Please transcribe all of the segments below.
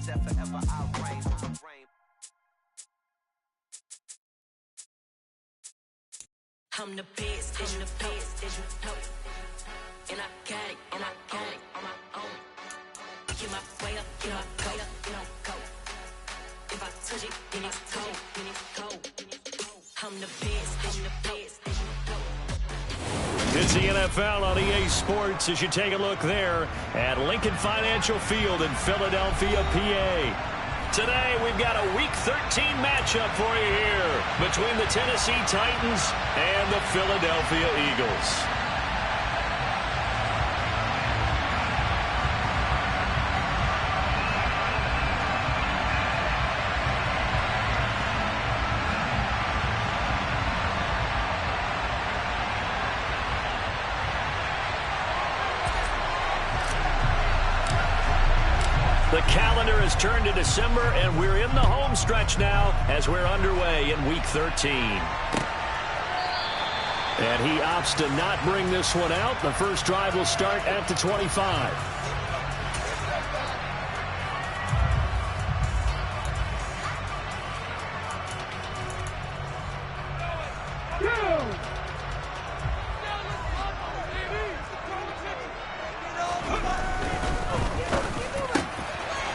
I'm the best, and the best, as you know. And I got it, on my own. Get my way up, get my go, go. If I touch it, then it's cold. I'm the best, and the best, as you know. It's the NFL on EA Sports as you take a look there at Lincoln Financial Field in Philadelphia, PA. Today, we've got a Week 13 matchup for you here between the Tennessee Titans and the Philadelphia Eagles. The calendar has turned to December, and we're in the home stretch now as we're underway in Week 13. And he opts to not bring this one out. The first drive will start at the 25.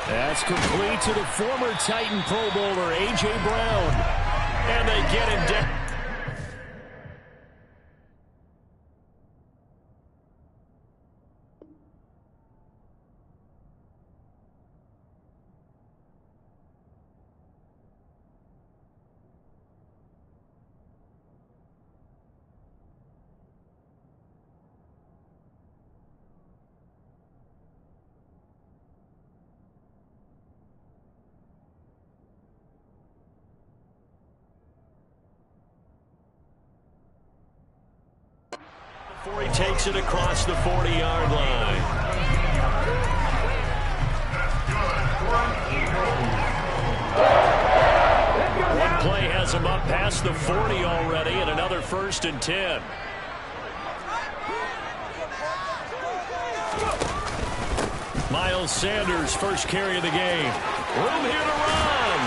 That's complete to the former Titan Pro Bowler, A.J. Brown. And they get him down. Before he takes it across the 40-yard line. One play has him up past the 40 already, and another 1st and 10. Miles Sanders, first carry of the game. Room here to run.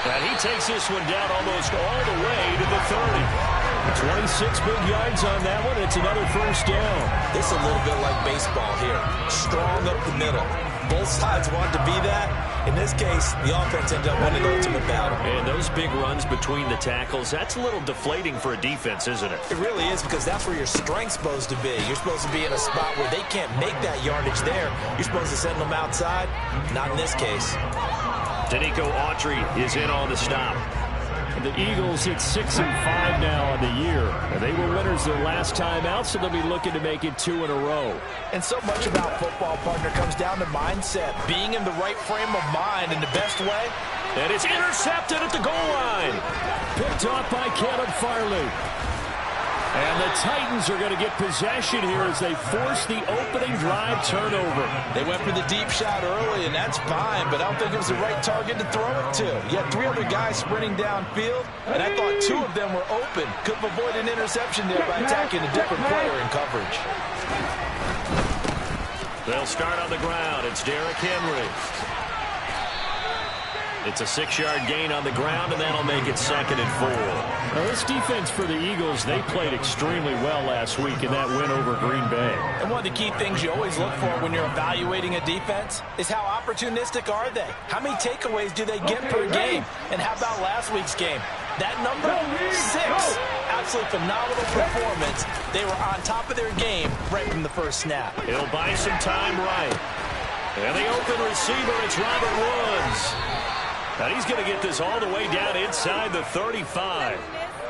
And he takes this one down almost all the way to the 30. 26 big yards on that one. It's another 1st down. This is a little bit like baseball here. Strong up the middle. Both sides want to be that. In this case, the offense ended up winning the ultimate battle. And those big runs between the tackles, that's a little deflating for a defense, isn't it? It really is, because that's where your strength's supposed to be. You're supposed to be in a spot where they can't make that yardage there. You're supposed to send them outside. Not in this case. Danico Autry is in on the stop. The Eagles hit 6-5 now on the year. They were winners their last time out, so they'll be looking to make it 2 in a row. And so much about football, partner, comes down to mindset. Being in the right frame of mind in the best way. And it's intercepted at the goal line. Picked off by Caleb Farley. And the Titans are going to get possession here as they force the opening drive turnover. They went for the deep shot early, and that's fine, but I don't think it was the right target to throw it to. You had 3 other guys sprinting downfield, and I thought 2 of them were open. Could have avoided an interception there by attacking a different player in coverage. They'll start on the ground. It's Derrick Henry. It's a 6-yard gain on the ground, and that'll make it 2nd and 4. Now, this defense for the Eagles, they played extremely well last week in that win over Green Bay. And one of the key things you always look for when you're evaluating a defense is how opportunistic are they? How many takeaways do they get per game? And how about last week's game? That number, 6. Absolutely phenomenal performance. They were on top of their game right from the first snap. He'll buy some time right. And the open receiver, it's Robert Woods. And he's going to get this all the way down inside the 35.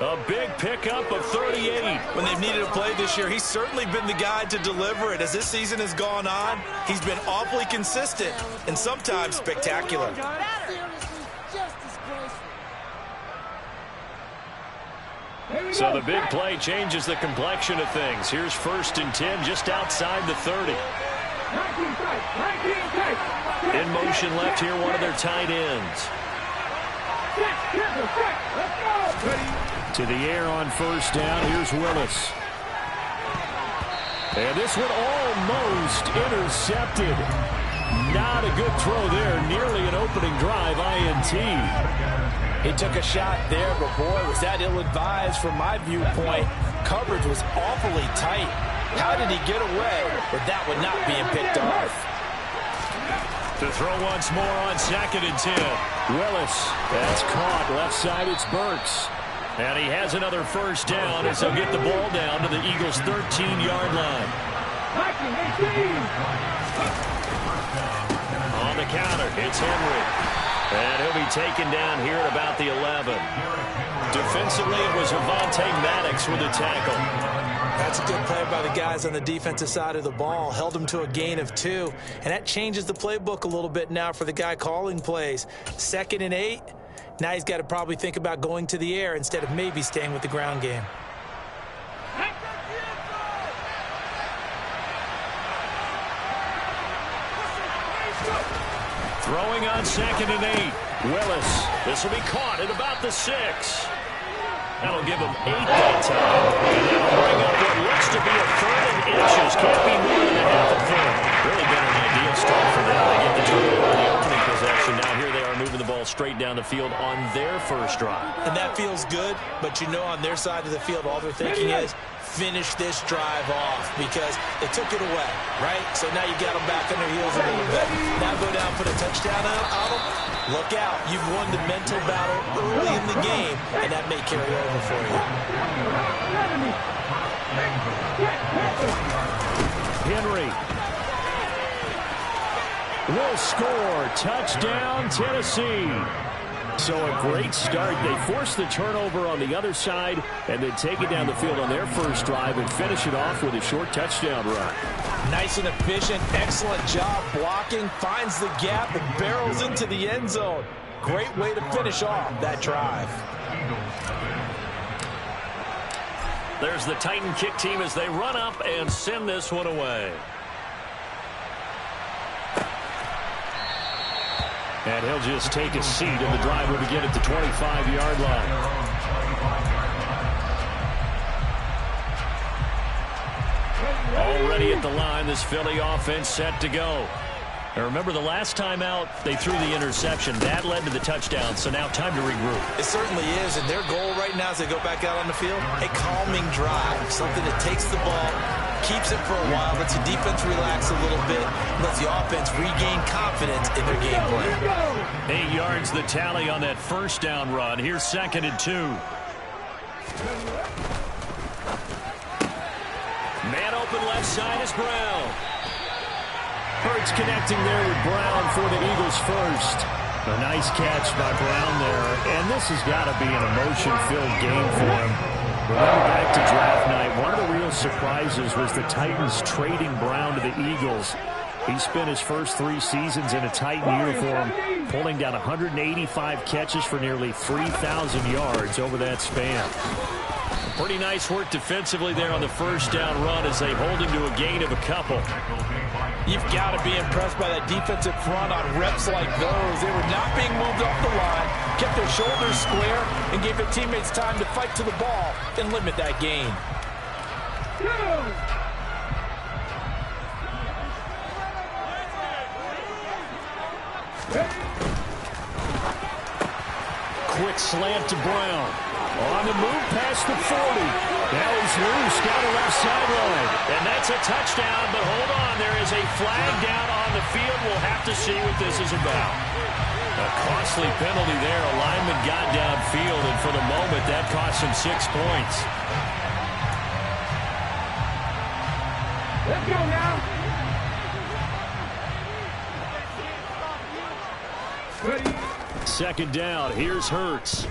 A big pickup of 38. When they've needed a play this year, he's certainly been the guy to deliver it. As this season has gone on, he's been awfully consistent and sometimes spectacular. So the big play changes the complexion of things. Here's 1st and 10 just outside the 30. In motion left here, one of their tight ends. To the air on 1st down. Here's Willis. And this one almost intercepted. Not a good throw there. Nearly an opening drive INT. He took a shot there, but boy, was that ill-advised from my viewpoint. Coverage was awfully tight. How did he get away with that one not being picked off? To throw once more on 2nd and 10. Willis, that's caught. Left side, it's Burks. And he has another first down as he'll get the ball down to the Eagles' 13-yard line. On the counter, it's Henry. And he'll be taken down here at about the 11. Defensively, it was Avonte Maddox with a tackle. That's a good play by the guys on the defensive side of the ball. Held him to a gain of 2. And that changes the playbook a little bit now for the guy calling plays. 2nd and 8. Now he's got to probably think about going to the air instead of maybe staying with the ground game. Throwing on 2nd and 8. Willis. This will be caught at about the 6. That'll give him 8 that time. And that'll bring up what looks to be a 3rd and inches. Can't be more than a half a foot. Really been an ideal start for them. They get the turnover in the opening possession. Now here they are moving the ball straight down the field on their first drive. And that feels good, but you know on their side of the field, all they're thinking is finish this drive off because they took it away, right? So now you got them back on their heels a little bit. Now go down, put a touchdown on them. Look out. You've won the mental battle early in the game, and that may carry over for you. Henry will score. Touchdown, Tennessee. So a great start. They force the turnover on the other side and then take it down the field on their first drive and finish it off with a short touchdown run. Nice and efficient. Excellent job blocking. Finds the gap and barrels into the end zone. Great way to finish off that drive. There's the Titan kick team as they run up and send this one away. And he'll just take a seat, and the drive will begin at the 25-yard line. Already at the line, this Philly offense set to go. Now remember, the last time out, they threw the interception. That led to the touchdown, so now time to regroup. It certainly is, and their goal right now as they go back out on the field, a calming drive, something that takes the ball, keeps it for a while, lets the defense relax a little bit, lets the offense regain confidence in their game plan. 8 yards the tally on that first down run. Here's 2nd and 2. Man open left side is Brown. Hurts connecting there with Brown for the Eagles first. A nice catch by Brown there, and this has got to be an emotion-filled game for him. Remember back to draft night, one of the real surprises was the Titans trading Brown to the Eagles. He spent his first 3 seasons in a Titan uniform, pulling down 185 catches for nearly 3,000 yards over that span. Pretty nice work defensively there on the first down run as they hold him to a gain of a couple. You've got to be impressed by that defensive front on reps like those. They were not being moved off the line, kept their shoulders square, and gave their teammates time to fight to the ball and limit that gain. Quick slant to Brown. On the move past the 40. Now he's loose down the left sideline. And that's a touchdown, but hold on. There is a flag down on the field. We'll have to see what this is about. A costly penalty there. A lineman got downfield, and for the moment, that cost him 6 points. Let's go now. Ready. 2nd down. Here's Hurts.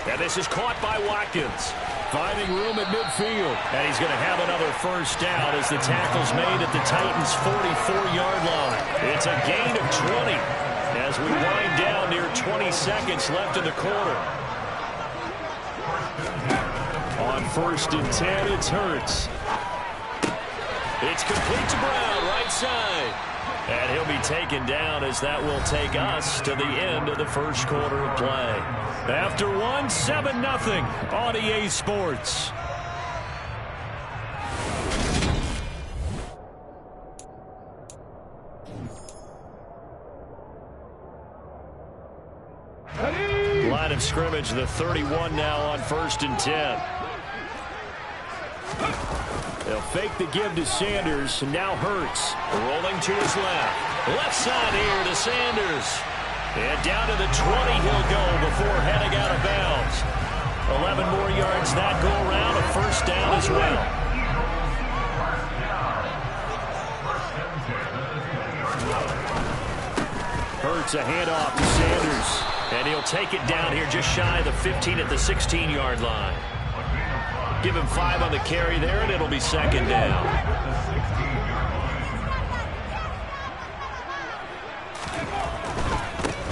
And this is caught by Watkins. Finding room at midfield. And he's going to have another first down as the tackle's made at the Titans' 44-yard line. It's a gain of 20 as we wind down near 20 seconds left in the quarter. On 1st and 10, it's Hurts. It's complete to Brown, right side. And he'll be taken down as that will take us to the end of the first quarter of play. After 7-0 on EA Sports. line of scrimmage, the 31 now on 1st and 10. They'll fake the give to Sanders, and now Hurts. Rolling to his left. Left side here to Sanders. And down to the 20 he'll go before heading out of bounds. 11 more yards that go around, a first down as well. Hurts a handoff to Sanders. And he'll take it down here just shy of the 15 at the 16-yard line. Give him 5 on the carry there, and it'll be second down.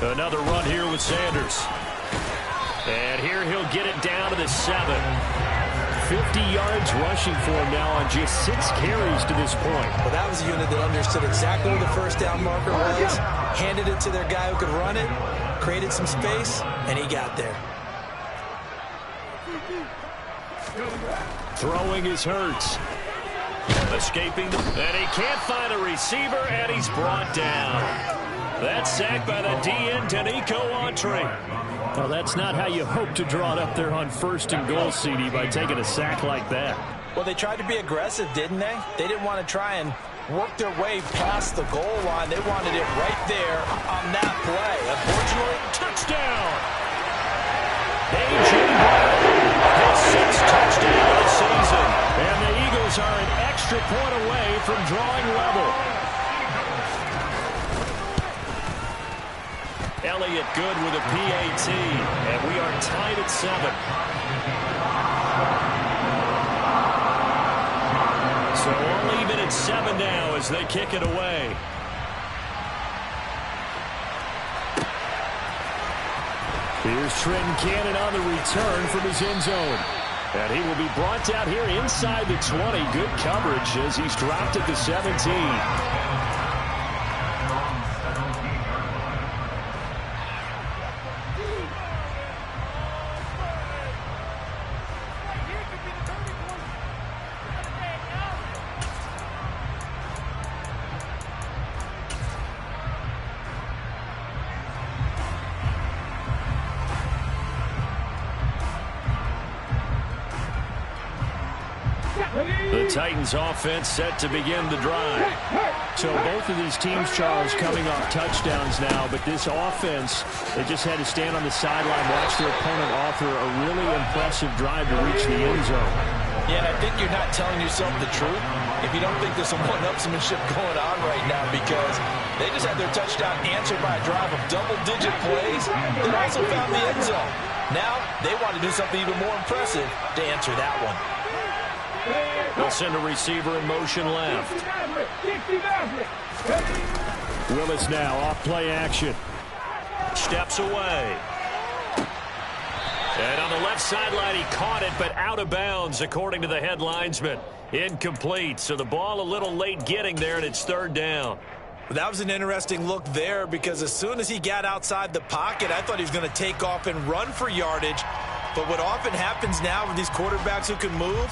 Another run here with Sanders. And here he'll get it down to the 7. 50 yards rushing for him now on just 6 carries to this point. Well, that was a unit that understood exactly where the first down marker was, handed it to their guy who could run it, created some space, and he got there. Throwing his Hurts. Escaping, and he can't find a receiver, and he's brought down. That's sacked by the DN, Danico Autry. Well, that's not how you hope to draw it up there on 1st and goal, CD, by taking a sack like that. Well, they tried to be aggressive, didn't they? They didn't want to try and work their way past the goal line. They wanted it right there on that play. Unfortunately, touchdown! A.J. Brown, his 6th touchdown of the season. And the Eagles are an extra point away from drawing level. Elliott good with a PAT, and we are tied at 7. So only even at 7 now as they kick it away. Here's Trenton Cannon on the return from his end zone. And he will be brought down here inside the 20. Good coverage as he's dropped at the 17. The Titans offense set to begin the drive. So both of these teams, Charles, coming off touchdowns now, but this offense, they just had to stand on the sideline, watch their opponent author a really impressive drive to reach the end zone. Yeah, and I think you're not telling yourself the truth if you don't think there's some one-upsmanship going on right now, because they just had their touchdown answered by a drive of double-digit plays that also found the end zone. Now they want to do something even more impressive to answer that one. They'll send a receiver in motion left. Willis now off play action. Steps away. And on the left sideline, he caught it, but out of bounds, according to the head linesman. Incomplete, so the ball a little late getting there, and it's 3rd down. That was an interesting look there, because as soon as he got outside the pocket, I thought he was going to take off and run for yardage. But what often happens now with these quarterbacks who can move,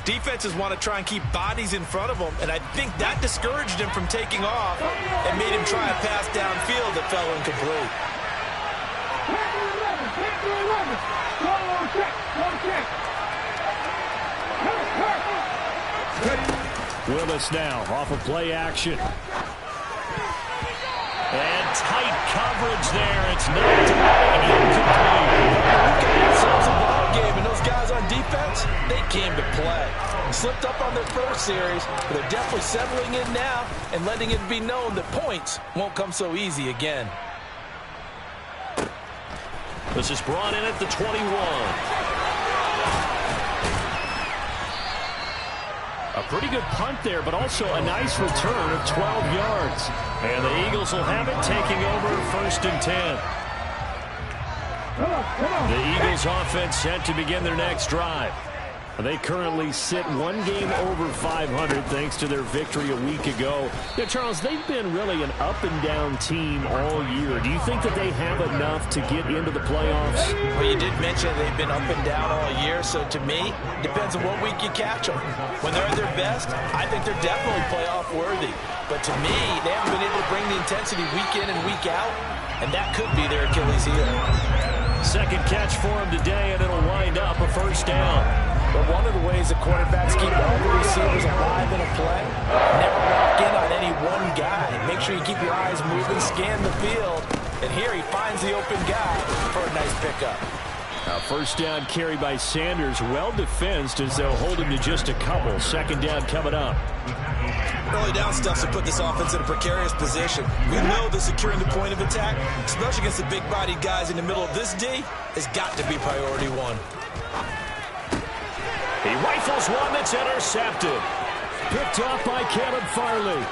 defenses want to try and keep bodies in front of them, and I think that discouraged him from taking off and made him try a pass downfield that fell incomplete. Willis now off of play action. And tight coverage there. It's knocked away, incomplete. We've got ourselves a ball game, and those guys on defense, they came to play. Slipped up on their first series, but they're definitely settling in now and letting it be known that points won't come so easy again. This is brought in at the 21. A pretty good punt there, but also a nice return of 12 yards. And the Eagles will have it, taking over 1st and 10. The Eagles offense set to begin their next drive. They currently sit one game over 500 thanks to their victory a week ago. Yeah, Charles, they've been really an up-and-down team all year. Do you think that they have enough to get into the playoffs? Well, you did mention they've been up and down all year, so to me, depends on what week you catch them. When they're at their best, I think they're definitely playoff worthy. But to me, they haven't been able to bring the intensity week in and week out, and that could be their Achilles heel. Second catch for him today, and it'll wind up a first down. But one of the ways the quarterbacks keep all the receivers alive in a play, never lock in on any one guy. Make sure you keep your eyes moving, scan the field, and here he finds the open guy for a nice pickup. A first down carry by Sanders, well defensed as they'll hold him to just a couple. Second down coming up. Early down stuff to put this offense in a precarious position. We know that securing the point of attack, especially against the big-bodied guys in the middle of this D, has got to be priority one. He rifles one that's intercepted. Picked off by Caleb Farley.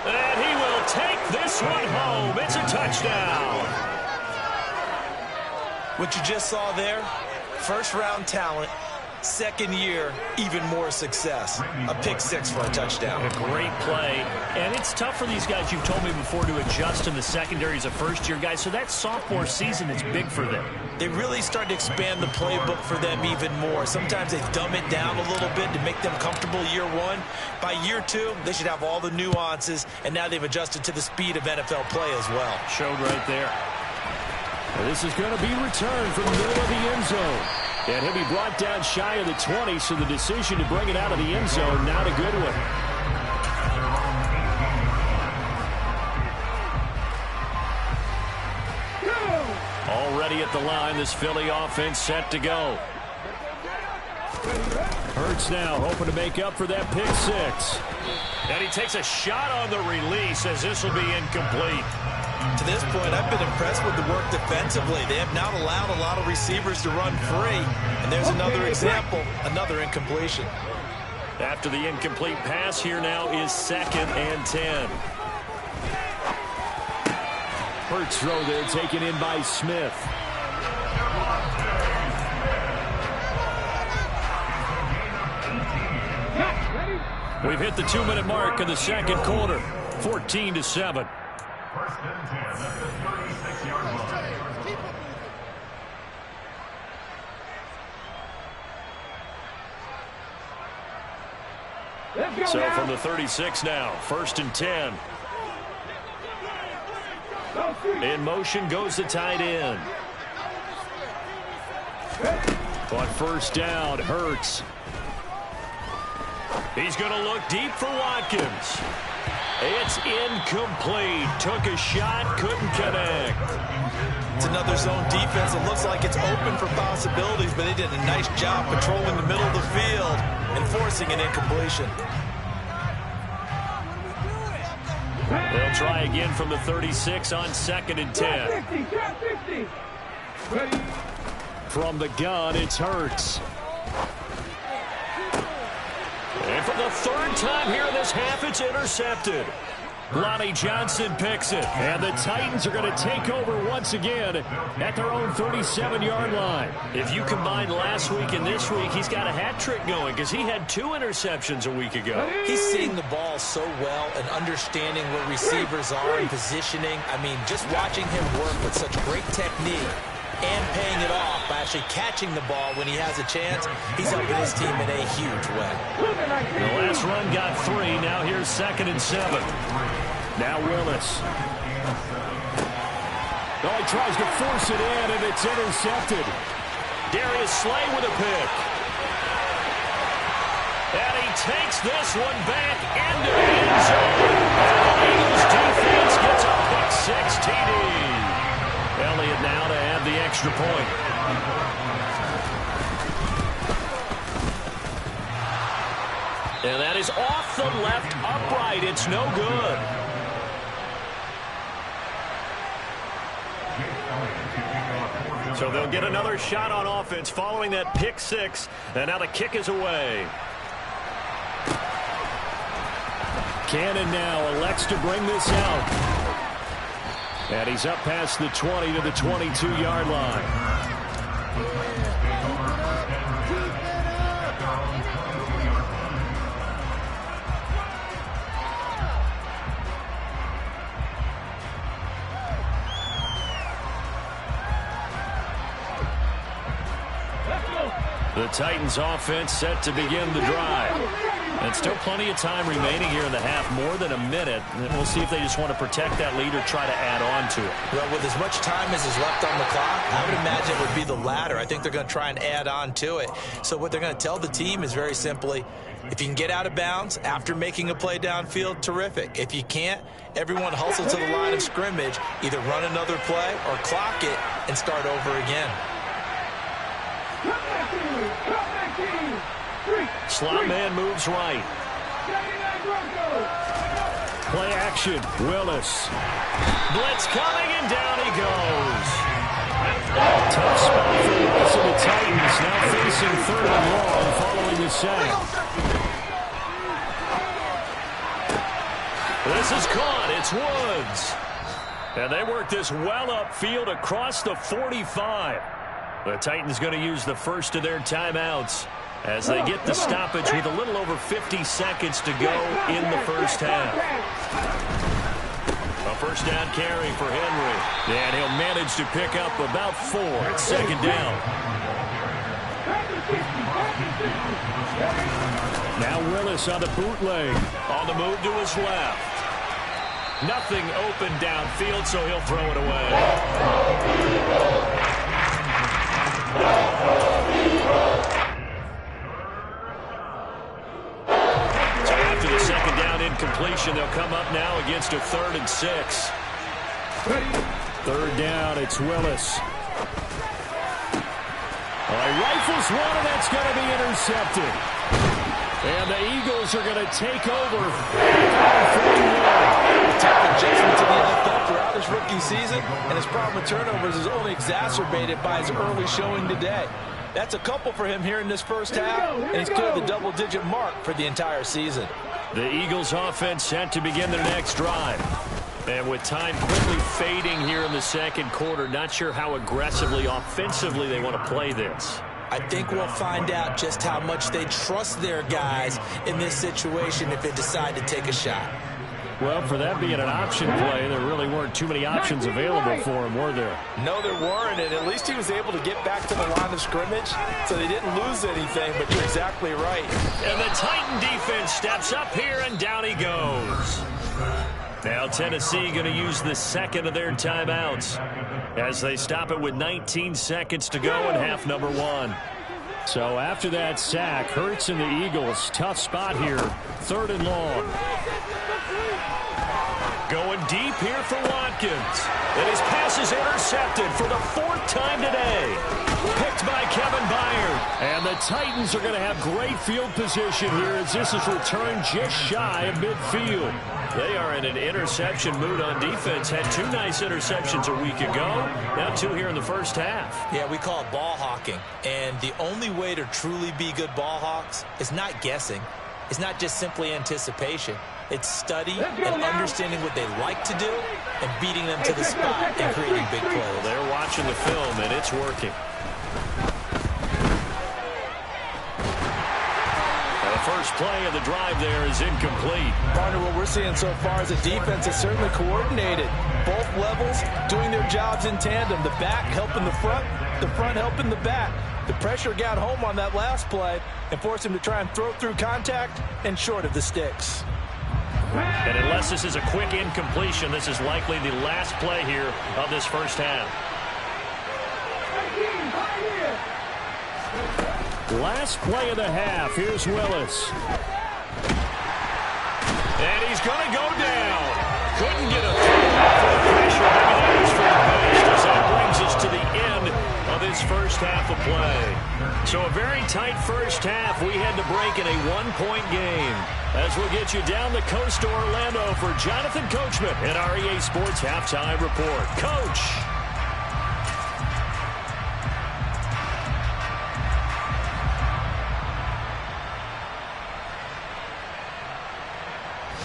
And he will take this one home. It's a touchdown. What you just saw there, first-round talent, second year, even more success. A pick six for a touchdown. A great play. And it's tough for these guys, you've told me before, to adjust in the secondary as a first-year guy. So that sophomore season is big for them. They really start to expand the playbook for them even more. Sometimes they dumb it down a little bit to make them comfortable year one. By year two, they should have all the nuances, and now they've adjusted to the speed of NFL play as well. Showed right there. This is going to be returned from the middle of the end zone. And he'll be brought down shy of the 20, so the decision to bring it out of the end zone, not a good one. Already at the line, this Philly offense set to go. Hurts now, hoping to make up for that pick six. And he takes a shot on the release as this will be incomplete. To this point, I've been impressed with the work defensively. They have not allowed a lot of receivers to run free. And there's another example, another incompletion. After the incomplete pass, here now is 2nd and 10. Hurts throw there, taken in by Smith. We've hit the 2-minute mark in the second quarter. 14-7. First and 10 at the 36-yard line. So from the 36 now, 1st and 10. In motion goes the tight end. On first down, Hurts. He's going to look deep for Watkins. It's incomplete. Took a shot, couldn't connect. It's another zone defense. It looks like it's open for possibilities, but they did a nice job patrolling the middle of the field and forcing an incompletion. They'll try again from the 36 on 2nd and 10. From the gun, it's Hurts. And for the 3rd time here in this half, it's intercepted. Lonnie Johnson picks it. And the Titans are going to take over once again at their own 37-yard line. If you combine last week and this week, he's got a hat trick going because he had 2 interceptions a week ago. He's seeing the ball so well and understanding where receivers are and positioning. I mean, just watching him work with such great technique and paying it off by actually catching the ball when he has a chance, he's helping his team in a huge way. The last run got 3. Now here's 2nd and 7. Now Willis. Oh, he tries to force it in, and it's intercepted. Darius Slay with a pick. And he takes this one back into the end zone. And the Eagles defense gets a pick 6 TD. Elliott now to add the extra point. And that is off the left upright. It's no good. So they'll get another shot on offense following that pick 6. And now the kick is away. Cannon now elects to bring this out. And he's up past the 20 to the 22-yard line. The Titans offense set to begin the drive. And still plenty of time remaining here in the half, more than a minute. And we'll see if they just want to protect that lead or try to add on to it. Well, with as much time as is left on the clock, I would imagine it would be the latter. I think they're going to try and add on to it. So what they're going to tell the team is very simply, if you can get out of bounds after making a play downfield, terrific. If you can't, everyone hustle to the line of scrimmage, either run another play or clock it and start over again. Slot man moves right. Play action. Willis. Blitz coming, and down he goes. Tough spot for the rest of the Titans. Now facing 3rd and long following the sack. This is caught. It's Woods. And they work this well upfield across the 45. The Titans going to use the first of their timeouts as they get the stoppage with a little over 50 seconds to go in the first half. A first down carry for Henry. And he'll manage to pick up about 4. It's 2nd down. Now Willis on the bootleg. On the move to his left. Nothing open downfield, so he'll throw it away. So after the 2nd down incompletion, they'll come up now against a 3rd and 6. 3rd down, it's Willis. Rifles one, and that's going to be intercepted. And the Eagles are going to take over. Tough adjustment to the NFL throughout his rookie season, and his problem with turnovers is only exacerbated by his early showing today. That's a couple for him here in this first half, and he's cleared the double-digit mark for the entire season. The Eagles offense set to begin their next drive. And with time quickly fading here in the 2nd quarter, not sure how aggressively, offensively they want to play this. I think we'll find out just how much they trust their guys in this situation if they decide to take a shot. Well, for that being an option play, there really weren't too many options available for him, were there? No, there weren't, and at least he was able to get back to the line of scrimmage, so they didn't lose anything, but you're exactly right. And the Titan defense steps up here, and down he goes. Now Tennessee going to use the 2nd of their timeouts as they stop it with 19 seconds to go in half number 1. So after that sack, Hurts and the Eagles, tough spot here, 3rd and long. Going deep here for Watkins. And his pass is intercepted for the 4th time today. Picked by Kevin Byard. And the Titans are going to have great field position here as this is returned just shy of midfield. They are in an interception mood on defense. Had 2 nice interceptions a week ago. Now 2 here in the first half. Yeah, we call it ball hawking. And the only way to truly be good ball hawks is not guessing. It's not just simply anticipation. It's study and understanding what they like to do and beating them to the spot and creating big plays. Well, they're watching the film, and it's working. The first play of the drive there is incomplete. Partner, what we're seeing so far is the defense is certainly coordinated. Both levels doing their jobs in tandem. The back helping the front helping the back. The pressure got home on that last play and forced him to try and throw through contact and short of the sticks. And unless this is a quick incompletion, this is likely the last play here of this first half. Last play of the half. Here's Willis. And he's going to go down. Couldn't get a throw for the pressure. Maybe that was for the best, as that brings us to the end of this first half of play. So a very tight first half. We had to break in a 1-point game. As we'll get you down the coast to Orlando for Jonathan Coachman at our EA Sports Halftime Report. Coach.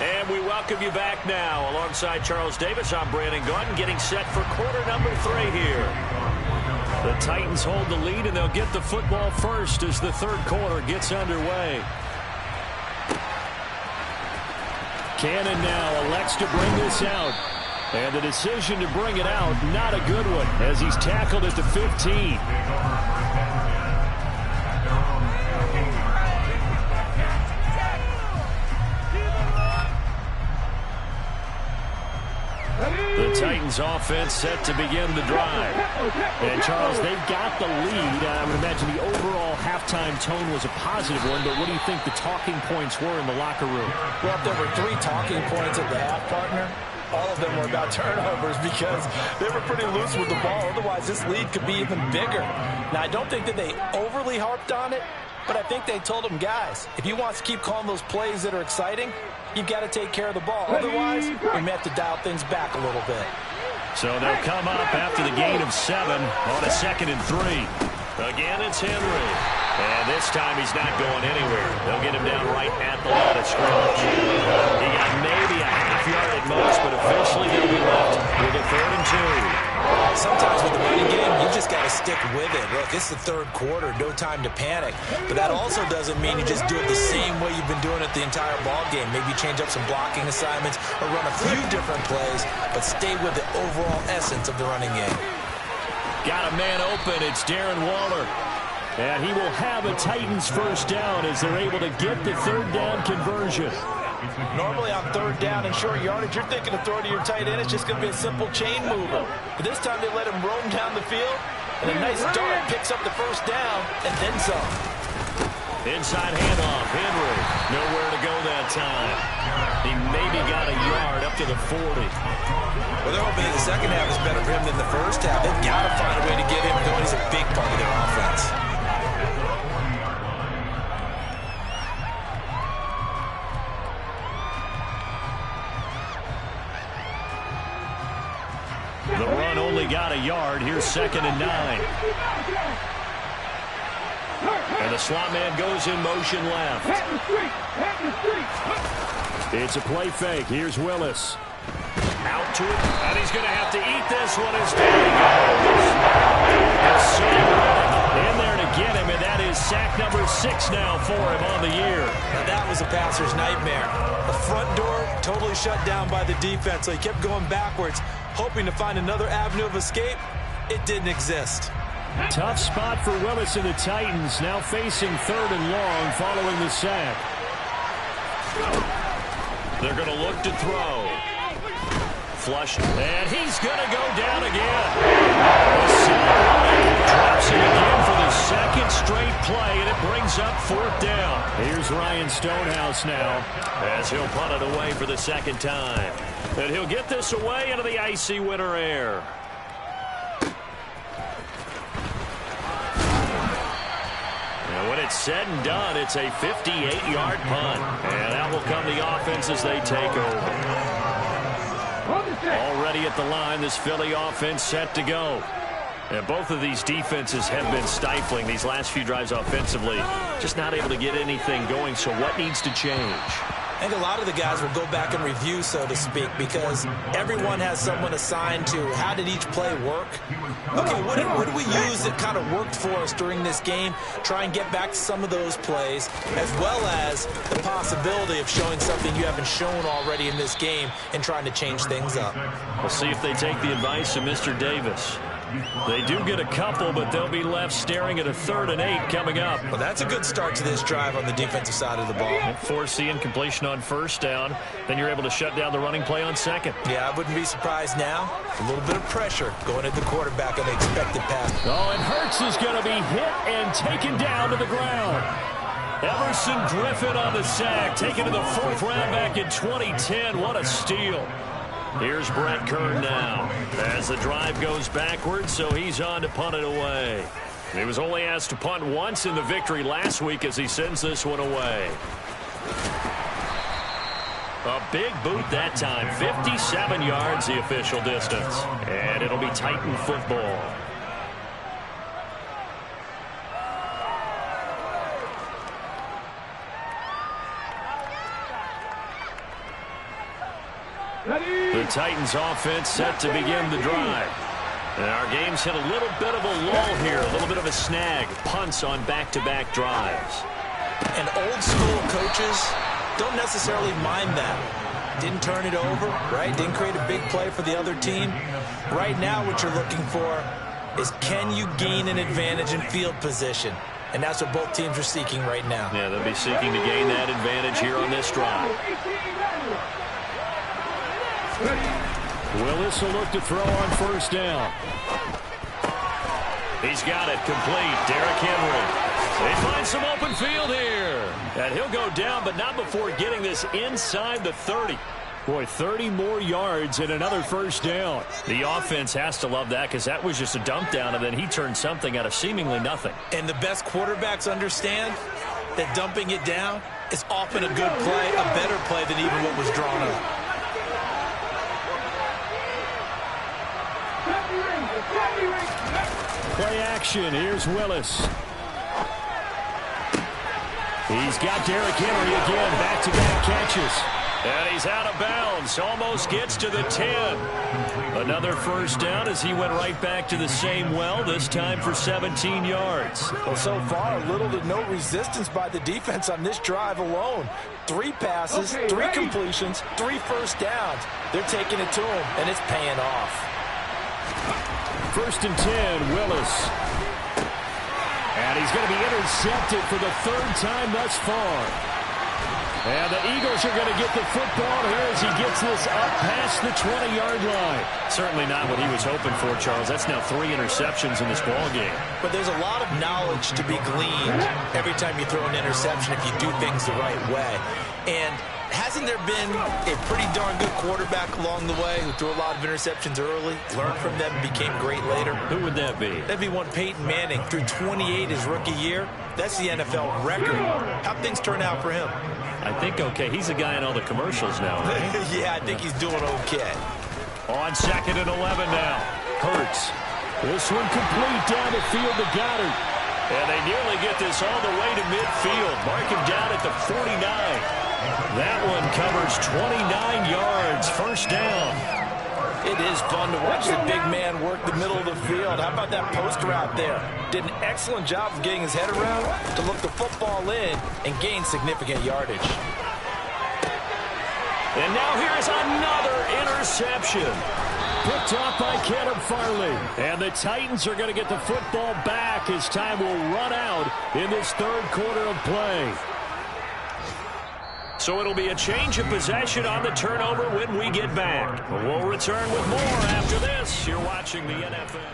And we welcome you back now. Alongside Charles Davis, I'm Brandon Gaudin, getting set for quarter number 3 here. The Titans hold the lead, and they'll get the football first as the 3rd quarter gets underway. Cannon now elects to bring this out. And the decision to bring it out, not a good one, as he's tackled at the 15. The Titans offense set to begin the drive. And, Charles, they've got the lead. I would imagine the overall halftime tone was a positive one, but what do you think the talking points were in the locker room? Well, if there were 3 talking points at the half, partner, all of them were about turnovers because they were pretty loose with the ball. Otherwise, this lead could be even bigger. Now, I don't think that they overly harped on it, but I think they told them, guys, if you want to keep calling those plays that are exciting, you've got to take care of the ball. Otherwise, we may have to dial things back a little bit. So they'll come up after the gain of 7 on a 2nd and 3. Again, it's Henry. And this time he's not going anywhere. They'll get him down right at the line of scrimmage. He got maybe a half yard at most, but officially he'll be left with a 3rd and 2. Sometimes with the running game, you just got to stick with it. Look, it's the 3rd quarter, no time to panic. But that also doesn't mean you just do it the same way you've been doing it the entire ball game. Maybe change up some blocking assignments or run a few different plays, but stay with the overall essence of the running game. Got a man open. It's Darren Waller. And he will have a Titans first down as they're able to get the 3rd down conversion. Normally on 3rd down and short yardage, you're thinking of throwing to your tight end. It's just going to be a simple chain mover. But this time they let him roam down the field, and a nice dart picks up the first down and then some. Inside handoff. Henry. Nowhere to go that time. He maybe got a yard up to the 40. Well, they're hoping that the second half is better for him than the first half. They've got to find a way to get him going. He's a big part of their offense. The run only got a yard. Here's 2nd and 9. And the slot man goes in motion left. It's a play fake. Here's Willis. Out to it, and he's going to have to eat this one as down he goes. In there to get him, and that is sack number 6 now for him on the year. Now that was a passer's nightmare. The front door totally shut down by the defense, so he kept going backwards, hoping to find another avenue of escape. It didn't exist. Tough spot for Willis and the Titans, now facing 3rd and long following the sack. They're going to look to throw. Flush, and he's going to go down again. Drops it again for the 2nd straight play, and it brings up 4th down. Here's Ryan Stonehouse now, as he'll punt it away for the 2nd time. And he'll get this away into the icy winter air. And when it's said and done, it's a 58-yard punt. And that will come the offense as they take over. Already at the line, this Philly offense set to go. And both of these defenses have been stifling these last few drives offensively. Just not able to get anything going, so what needs to change? I think a lot of the guys will go back and review, so to speak, because everyone has someone assigned to how did each play work. Okay, what did we use that kind of worked for us during this game? Try and get back to some of those plays, as well as the possibility of showing something you haven't shown already in this game and trying to change things up. We'll see if they take the advice of Mr. Davis. They do get a couple, but they'll be left staring at a 3rd and 8 coming up. Well, that's a good start to this drive on the defensive side of the ball. And force the incompletion on 1st down. Then you're able to shut down the running play on 2nd. Yeah, I wouldn't be surprised now. A little bit of pressure going at the quarterback on the expected pass. Oh, and Hurts is going to be hit and taken down to the ground. Everson Griffin on the sack, taken to the 4th round back in 2010. What a steal. Here's Brett Kern now as the drive goes backwards, so he's on to punt it away. He was only asked to punt once in the victory last week as he sends this one away. A big boot that time, 57 yards the official distance, and it'll be Titan football. The Titans offense set to begin the drive. And our game's hit a little bit of a lull here, a little bit of a snag. Punts on back-to-back drives. And old-school coaches don't necessarily mind that. Didn't turn it over, right? Didn't create a big play for the other team. Right now what you're looking for is can you gain an advantage in field position? And that's what both teams are seeking right now. Yeah, they'll be seeking to gain that advantage here on this drive. Willis will look to throw on first down. He's got it complete. Derrick Henry. They find some open field here. And he'll go down, but not before getting this inside the 30. Boy, 30 more yards and another first down. The offense has to love that because that was just a dump down, and then he turned something out of seemingly nothing. And the best quarterbacks understand that dumping it down is often a good play, a better play than even what was drawn up. Play action. Here's Willis. He's got Derrick Henry again. Back-to-back catches. And he's out of bounds. Almost gets to the 10. Another first down as he went right back to the same well, this time for 17 yards. Well, so far, little to no resistance by the defense on this drive alone. 3 passes, 3 completions, 3 first downs. They're taking it to him, and it's paying off. First and 10, Willis. And he's going to be intercepted for the 3rd time thus far. And the Eagles are going to get the football here as he gets this up past the 20-yard line. Certainly not what he was hoping for, Charles. That's now 3 interceptions in this ball game. But there's a lot of knowledge to be gleaned every time you throw an interception if you do things the right way. And hasn't there been a pretty darn good quarterback along the way who threw a lot of interceptions early, learned from them, and became great later? Who would that be? That'd be one Peyton Manning, threw 28 his rookie year. That's the NFL record. How'd things turn out for him? I think okay. He's a guy in all the commercials now, right? Yeah, I think he's doing okay. On 2nd and 11 now. Hurts. This one complete down the field to Goddard. And they nearly get this all the way to midfield. Mark him down at the 49. That one covers 29 yards. First down. It is fun to watch the big man work the middle of the field. How about that post route there? Did an excellent job of getting his head around to look the football in and gain significant yardage. And now here's another interception. Picked off by Caleb Farley. And the Titans are going to get the football back as time will run out in this 3rd quarter of play. So it'll be a change of possession on the turnover when we get back. We'll return with more after this. You're watching the NFL.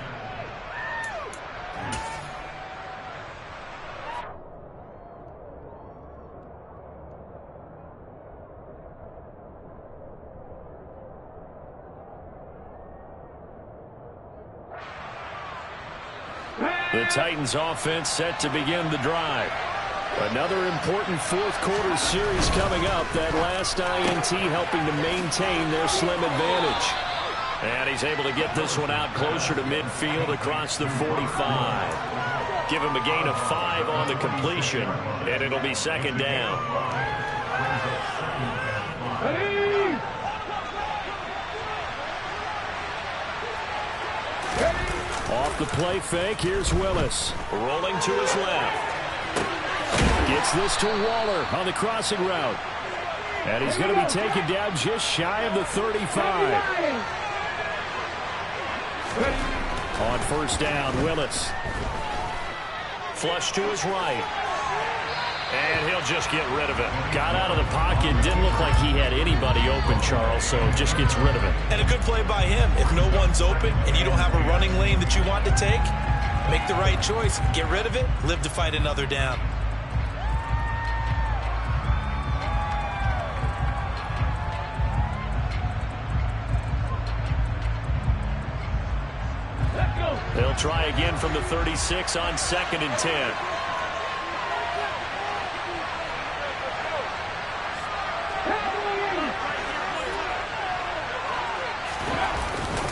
The Titans offense set to begin the drive. Another important 4th quarter series coming up. That last INT helping to maintain their slim advantage. And he's able to get this one out closer to midfield across the 45. Give him a gain of 5 on the completion, and it'll be 2nd down. Off the play fake, here's Willis. Rolling to his left. Gets this to Waller on the crossing route. And he's going to be taken down just shy of the 35. On first down, Willis. Flush to his right. And he'll just get rid of it. Got out of the pocket. Didn't look like he had anybody open, Charles, so just gets rid of it. And a good play by him. If no one's open and you don't have a running lane that you want to take, make the right choice. Get rid of it. Live to fight another down. They'll try again from the 36 on 2nd and 10.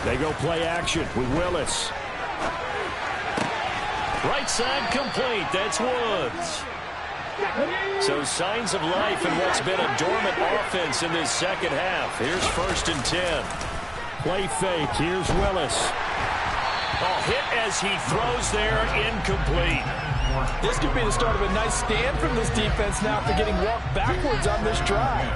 They go play action with Willis. Right side complete. That's Woods. So signs of life in what's been a dormant offense in this 2nd half. Here's 1st and 10. Play fake. Here's Willis. Oh, hit as he throws there, incomplete. This could be the start of a nice stand from this defense now after getting walked backwards on this drive.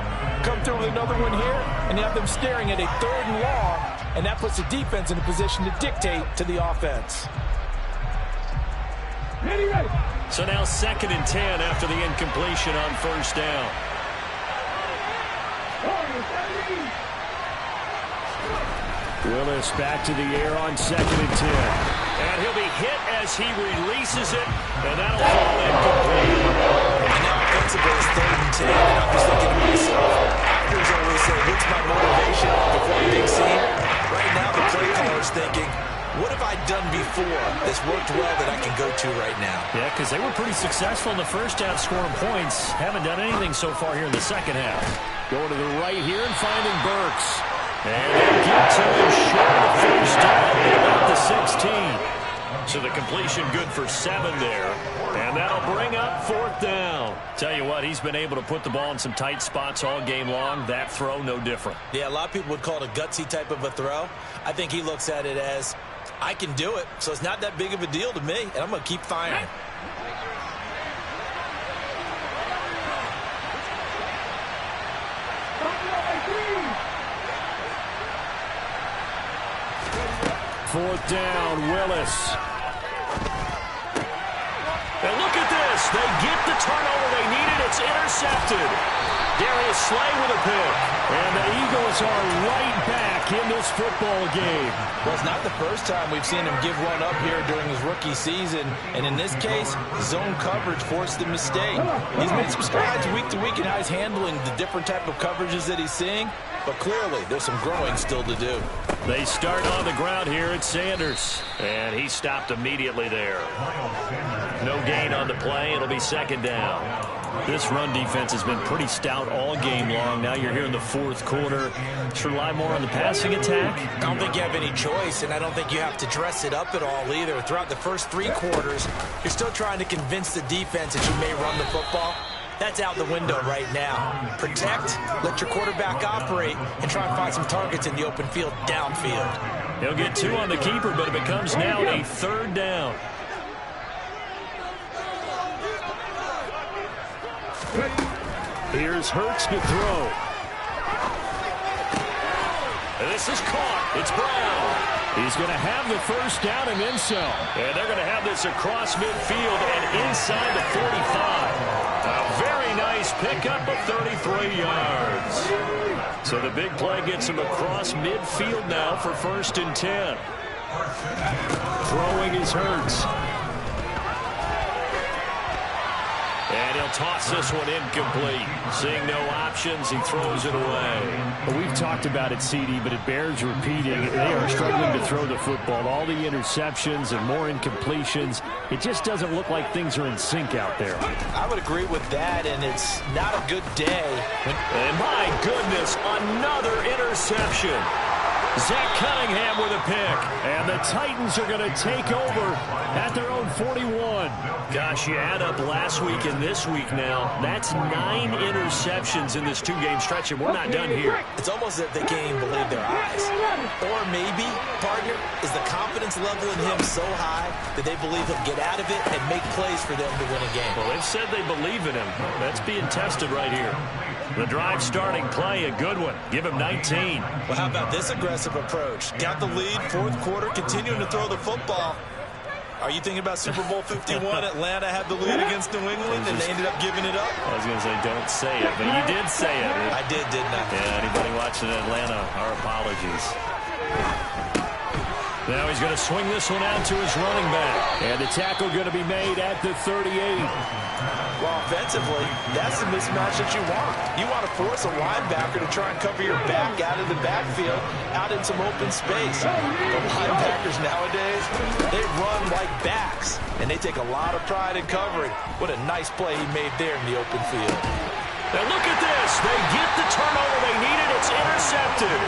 Come through with another one here, and you have them staring at a 3rd and long, and that puts the defense in a position to dictate to the offense. So now 2nd and 10 after the incompletion on first down. Willis back to the air on 2nd and 10. And he'll be hit as he releases it, and that'll fall incomplete. And now offensively it's 3rd and 10, and I'm just thinking to myself, actors always say, what's my motivation before a big scene? Right now the play caller's thinking, what have I done before that's worked well that I can go to right now? Yeah, because they were pretty successful in the first half scoring points. Haven't done anything so far here in the second half. Going to the right here and finding Burks. And they'll get to him short of the first down at the 16. So the completion good for 7 there. And that'll bring up 4th down. Tell you what, he's been able to put the ball in some tight spots all game long. That throw, no different. Yeah, a lot of people would call it a gutsy type of a throw. I think he looks at it as, I can do it, so it's not that big of a deal to me, and I'm going to keep firing. Fourth down, Willis. And look at this. They get the turnover they needed. It's intercepted. Darius Slay with a pick. And the Eagles are right back in this football game. Well, it's not the first time we've seen him give one up here during his rookie season. And in this case, zone coverage forced the mistake. He's made some strides week to week in how he's handling the different type of coverages that he's seeing. But clearly, there's some growing still to do. They start on the ground here at Sanders. And he stopped immediately there. No gain on the play. It'll be 2nd down. This run defense has been pretty stout all game long. Now you're here in the 4th quarter. Should rely more on the passing attack? I don't think you have any choice, and I don't think you have to dress it up at all either. Throughout the first 3 quarters, you're still trying to convince the defense that you may run the football. That's out the window right now. Protect, let your quarterback operate, and try and find some targets in the open field downfield. He'll get 2 on the keeper, but it becomes now a 3rd down. Here's Hurts to throw. This is caught. It's Brown. He's going to have the first down and then some. And they're going to have this across midfield and inside the 45. A very nice pickup of 33 yards. So the big play gets him across midfield now for 1st and 10. Throwing is Hurts. And he'll toss this one incomplete. Seeing no options, he throws it away. Well, we've talked about it, CD, but it bears repeating. They are struggling to throw the football. All the interceptions and more incompletions. It just doesn't look like things are in sync out there. I would agree with that, and it's not a good day. And my goodness, another interception. Zach Cunningham with a pick. And the Titans are going to take over at their own 41. Gosh, you add up last week and this week now. That's 9 interceptions in this 2-game stretch, and we're not done here. It's almost as if they can't even believe their eyes. Or maybe, partner, is the confidence level in him so high that they believe he'll get out of it and make plays for them to win a game. Well, they've said they believe in him. That's being tested right here. The drive starting play, a good one. Give him 19. Well, how about this aggressive approach? Got the lead, 4th quarter, continuing to throw the football. Are you thinking about Super Bowl 51? Atlanta had the lead against New England, and they ended up giving it up? I was going to say, don't say it, but you did say it. I did, didn't I? Yeah, anybody watching Atlanta, our apologies. Now he's going to swing this one out to his running back. And the tackle going to be made at the 38. Well, offensively, that's the mismatch that you want. You want to force a linebacker to try and cover your back out of the backfield, out in some open space. The linebackers nowadays, they run like backs, and they take a lot of pride in covering. What a nice play he made there in the open field. Now look at this. They get the turnover they needed. It's intercepted.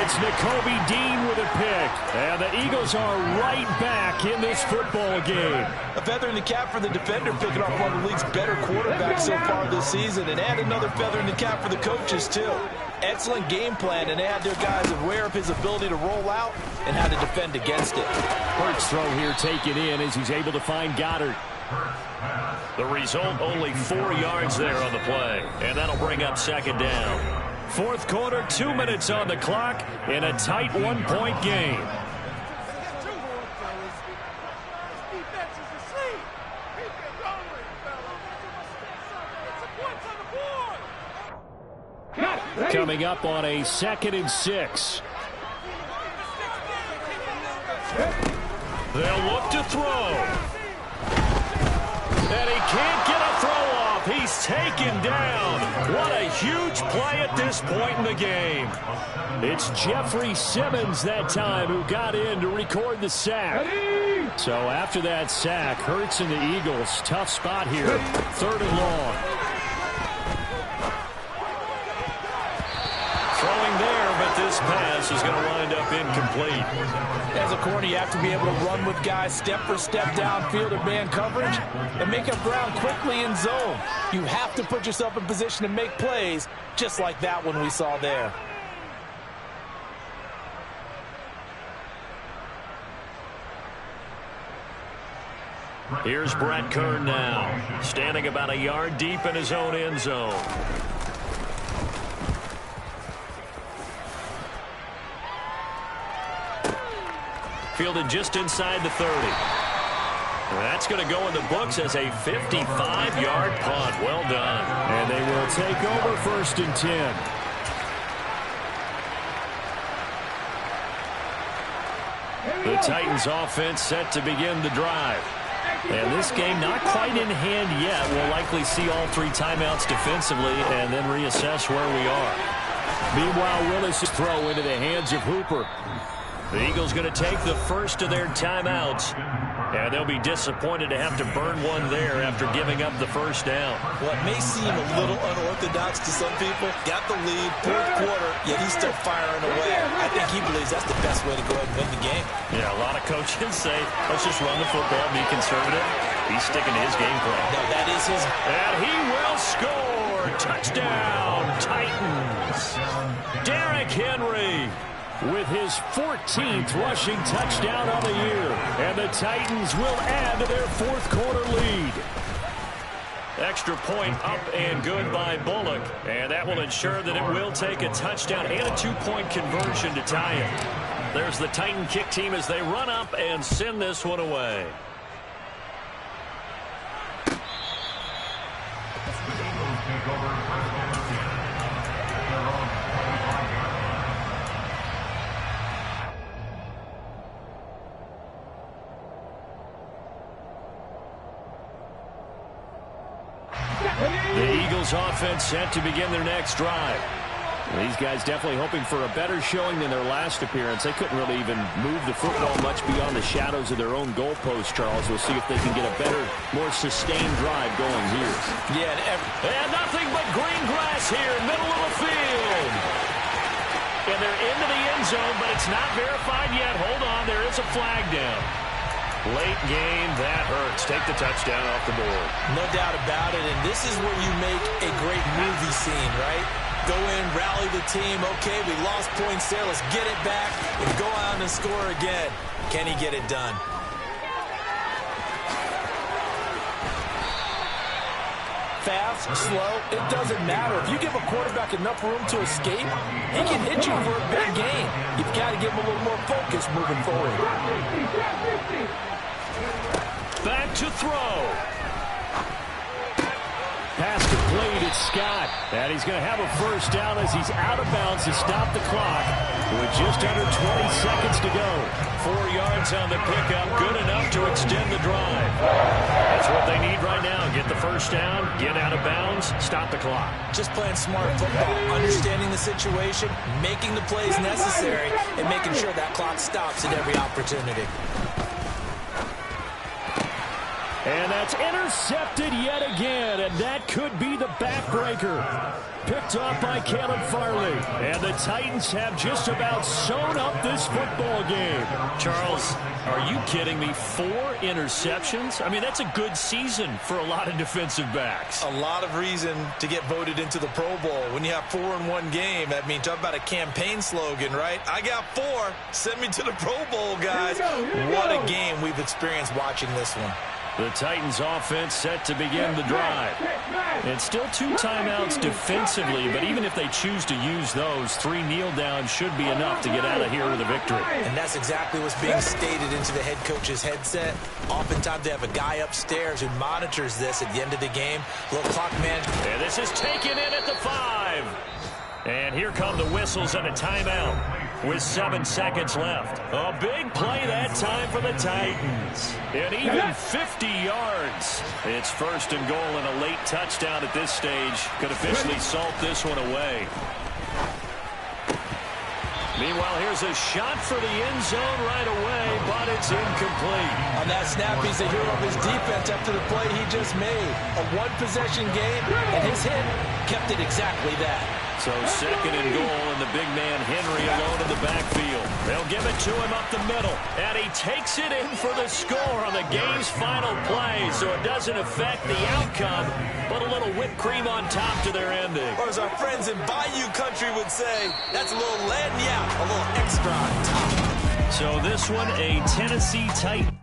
It's Nakobe Dean with a pick. And the Eagles are right back in this football game. A feather in the cap for the defender, picking off one of the league's better quarterbacks so far this season. And add another feather in the cap for the coaches, too. Excellent game plan, and they had their guys aware of his ability to roll out and how to defend against it. Hurts throw here taken in as he's able to find Goddard. The result, only 4 yards there on the play. And that'll bring up 2nd down. 4th quarter, 2 minutes on the clock in a tight 1-point game. Coming up on a 2nd and 6. They'll look to throw. And he can't get a throw off. He's taken down. What a huge play at this point in the game. It's Jeffrey Simmons that time who got in to record the sack. So after that sack, Hurts and the Eagles, tough spot here. 3rd and long. Throwing there, but this pass is going to wind up incomplete. As a corner, you have to be able to run with guys step for step downfield or man coverage and make up ground quickly in zone. You have to put yourself in position to make plays just like that one we saw there. Here's Brett Kern now, standing about a yard deep in his own end zone. Fielded just inside the 30. That's going to go in the books as a 55-yard punt. Well done. And they will take over 1st and 10. The Titans offense set to begin the drive. And this game not quite in hand yet. We'll likely see all 3 timeouts defensively and then reassess where we are. Meanwhile, Willis' throw into the hands of Hooper. The Eagles going to take the first of their timeouts. And they'll be disappointed to have to burn one there after giving up the first down. Well, it may seem a little unorthodox to some people. Got the lead, 4th quarter, yet he's still firing away. I think he believes that's the best way to go ahead and win the game. Yeah, a lot of coaches say, let's just run the football, be conservative. He's sticking to his game plan. No, that is his. And he will score. Touchdown, Titans. Derrick Henry with his 14th rushing touchdown on the year. And the Titans will add to their 4th quarter lead. Extra point up and good by Bullock. And that will ensure that it will take a touchdown and a 2-point conversion to tie it. There's the Titan kick team as they run up and send this one away. The Eagles offense set to begin their next drive. These guys definitely hoping for a better showing than their last appearance. They couldn't really even move the football much beyond the shadows of their own goalpost, Charles. We'll see if they can get a better, more sustained drive going here. Yeah, and nothing but green grass here, middle of the field. And they're into the end zone, but it's not verified yet. Hold on, there is a flag down. Late game, that hurts. Take the touchdown off the board. No doubt about it, and this is where you make a great movie scene, right? Go in, rally the team. Okay, we lost points there. Let's get it back and go out and score again. Can he get it done? Fast, slow, it doesn't matter. If you give a quarterback enough room to escape, he can hit you for a big gain. You've got to give him a little more focus moving forward. Back to throw. Pass complete, it's Scott. And he's going to have a first down as he's out of bounds to stop the clock with just under 20 seconds to go. 4 yards on the pickup, good enough to extend the drive. That's what they need right now. Get the first down, get out of bounds, stop the clock. Just playing smart football, understanding the situation, making the plays necessary, and making sure that clock stops at every opportunity. And that's intercepted yet again, and that could be the backbreaker. Picked off by Caleb Farley. And the Titans have just about sewn up this football game. Charles, are you kidding me? 4 interceptions? I mean, that's a good season for a lot of defensive backs. A lot of reason to get voted into the Pro Bowl. When you have 4 in one game, that means talk about a campaign slogan, right? I got 4. Send me to the Pro Bowl, guys. What a game we've experienced watching this one. The Titans offense set to begin the drive. And still 2 timeouts defensively, but even if they choose to use those, 3 kneel downs should be enough to get out of here with a victory. And that's exactly what's being stated into the head coach's headset. Oftentimes they have a guy upstairs who monitors this at the end of the game. Little clock management. And this is taken in at the 5. And here come the whistles and a timeout. with 7 seconds left. A big play that time for the Titans. And even 50 yards. It's 1st and goal, and a late touchdown at this stage could officially salt this one away. Meanwhile, here's a shot for the end zone right away, but it's incomplete. On that snap, he's the hero of his defense after the play he just made. A one-possession game, and his hit kept it exactly that. So 2nd and goal, and the big man Henry alone in the backfield. They'll give it to him up the middle, and he takes it in for the score on the game's final play, so it doesn't affect the outcome, but a little whipped cream on top to their ending. Or as our friends in Bayou Country would say, that's a little lagniappe, a little extra on top. So this one, a Tennessee Titan.